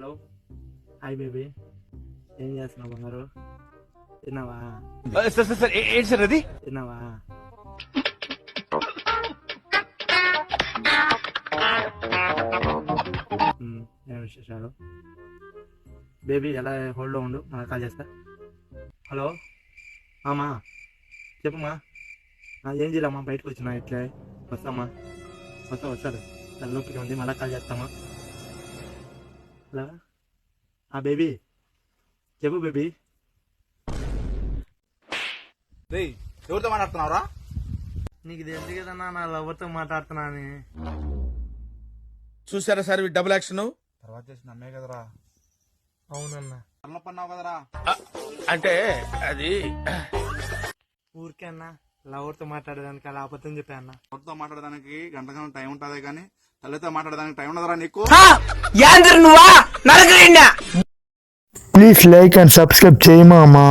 Hello hi baby, ఏం చేస్తున్నావు బంగారు? తిన్నావా? సార్ ఏంటి సార్ అది? తిన్నావా? ఏం విశేషాలు? బేబీ ఎలా హోల్డ్లో ఉండు, మళ్ళీ కాల్ చేస్తా. హలో అమ్మా, చెప్పమ్మా. ఏం చేయాలమ్మా, బయటకు వచ్చినా ఇట్లే. వస్తామా? వస్తాడు తలనొప్పిగా ఉంది, మళ్ళీ కాల్ చేస్తామా? హలో బేబీ, చెప్పు బేబీ. ఎవరితో మాట్లాడుతున్నావురా? నీకు తెలుసు కదన్నా నా లవర్తో మాట్లాడుతున్నా అని. చూసారా సార్ డబుల్ యాక్షన్? తర్వాత చేసి నమ్మే కదరా. అవునన్నా. తలనొప్పన్నావు కదరా. అంటే అది ఊరికే అన్నా లవర్తో మాట్లాడేదానికి అలా అబద్ధం చెప్పా అన్న. ఎవరితో మాట్లాడడానికి గంట టైం ఉంటది కానీ తల్లితో మాట్లాడడానికి టైం ఉండదురా నీకు. నువ్వా నరకలేండా? ప్లీజ్ లైక్ అండ్ సబ్స్క్రైబ్ చేయి మామా.